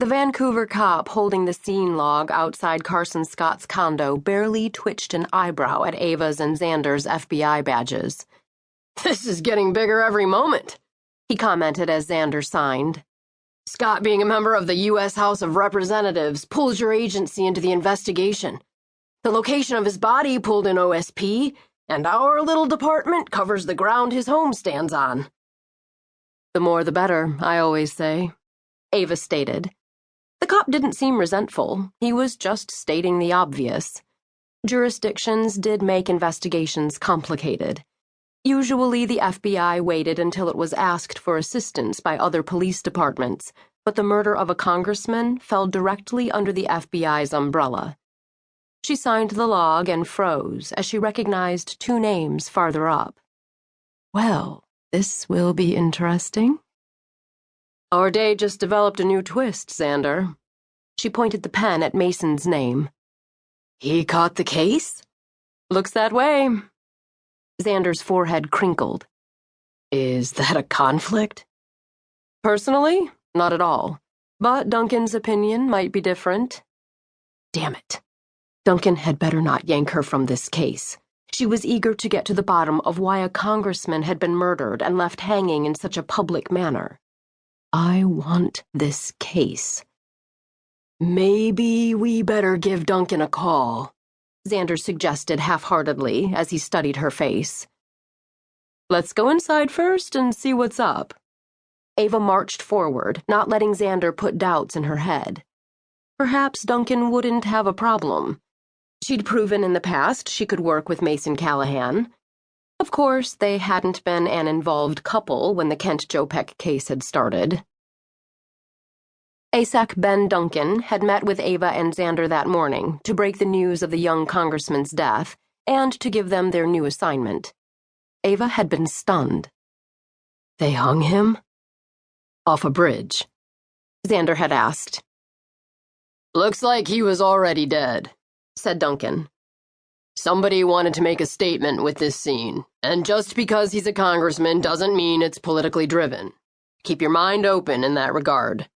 The Vancouver cop holding the scene log outside Carson Scott's condo barely twitched an eyebrow at Ava's and Xander's FBI badges. "This is getting bigger every moment," he commented as Xander signed. "Scott being a member of the U.S. House of Representatives pulls your agency into the investigation. The location of his body pulled in OSP, and our little department covers the ground his home stands on." "The more the better, I always say," Ava stated. The cop didn't seem resentful. He was just stating the obvious. Jurisdictions did make investigations complicated. Usually, the FBI waited until it was asked for assistance by other police departments, but the murder of a congressman fell directly under the FBI's umbrella. She signed the log and froze as she recognized two names farther up. "Well, this will be interesting." "Our day just developed a new twist, Xander." She pointed the pen at Mason's name. "He caught the case?" "Looks that way." Xander's forehead crinkled. "Is that a conflict?" "Personally, not at all. But Duncan's opinion might be different." Damn it. Duncan had better not yank her from this case. She was eager to get to the bottom of why a congressman had been murdered and left hanging in such a public manner. I want this case. "Maybe we better give Duncan a call," Xander suggested half-heartedly as he studied her face. "Let's go inside first and see what's up." Ava marched forward, not letting Xander put doubts in her head. Perhaps Duncan wouldn't have a problem. She'd proven in the past she could work with Mason Callahan. Of course, they hadn't been an involved couple when the Kent Jopek case had started. ASAC Ben Duncan had met with Ava and Xander that morning to break the news of the young congressman's death and to give them their new assignment. Ava had been stunned. "They hung him?" "Off a bridge," Xander had asked. "Looks like he was already dead," said Duncan. "Somebody wanted to make a statement with this scene, and just because he's a congressman doesn't mean it's politically driven. Keep your mind open in that regard."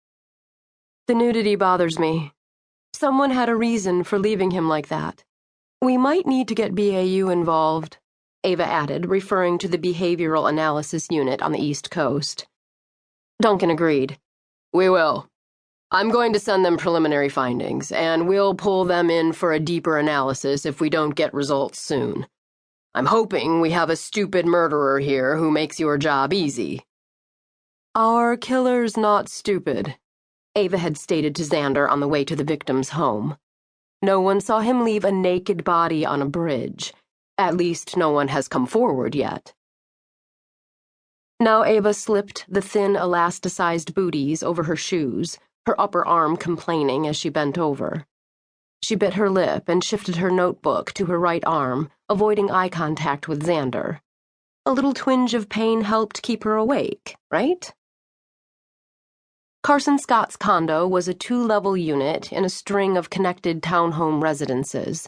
"The nudity bothers me. Someone had a reason for leaving him like that. We might need to get BAU involved," Ava added, referring to the Behavioral Analysis Unit on the East Coast. Duncan agreed. "We will. I'm going to send them preliminary findings, and we'll pull them in for a deeper analysis if we don't get results soon. I'm hoping we have a stupid murderer here who makes your job easy." "Our killer's not stupid," Ava had stated to Xander on the way to the victim's home. "No one saw him leave a naked body on a bridge. At least no one has come forward yet." Now Ava slipped the thin, elasticized booties over her shoes, her upper arm complaining as she bent over. She bit her lip and shifted her notebook to her right arm, avoiding eye contact with Xander. A little twinge of pain helped keep her awake, right? Carson Scott's condo was a 2-level unit in a string of connected townhome residences.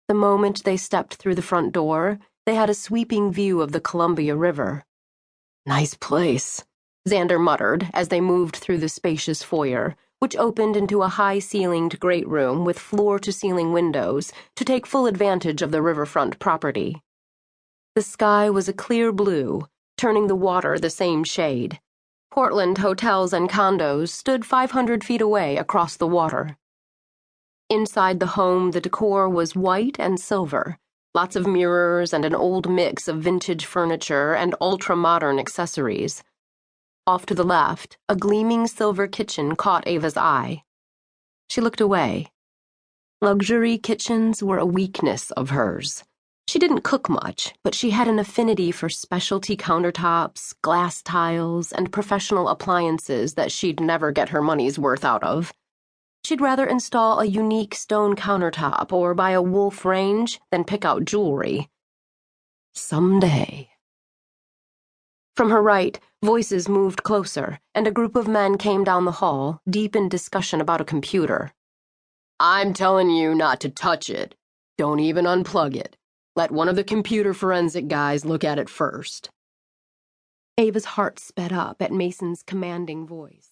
The moment they stepped through the front door, they had a sweeping view of the Columbia River. "Nice place," Xander muttered as they moved through the spacious foyer, which opened into a high-ceilinged great room with floor-to-ceiling windows to take full advantage of the riverfront property. The sky was a clear blue, turning the water the same shade. Portland hotels and condos stood 500 feet away across the water. Inside the home, the decor was white and silver, lots of mirrors and an old mix of vintage furniture and ultra-modern accessories. Off to the left, a gleaming silver kitchen caught Ava's eye. She looked away. Luxury kitchens were a weakness of hers. She didn't cook much, but she had an affinity for specialty countertops, glass tiles, and professional appliances that she'd never get her money's worth out of. She'd rather install a unique stone countertop or buy a wolf range than pick out jewelry. Someday. From her right, voices moved closer, and a group of men came down the hall, deep in discussion about a computer. "I'm telling you not to touch it. Don't even unplug it. Let one of the computer forensic guys look at it first." Ava's heart sped up at Mason's commanding voice.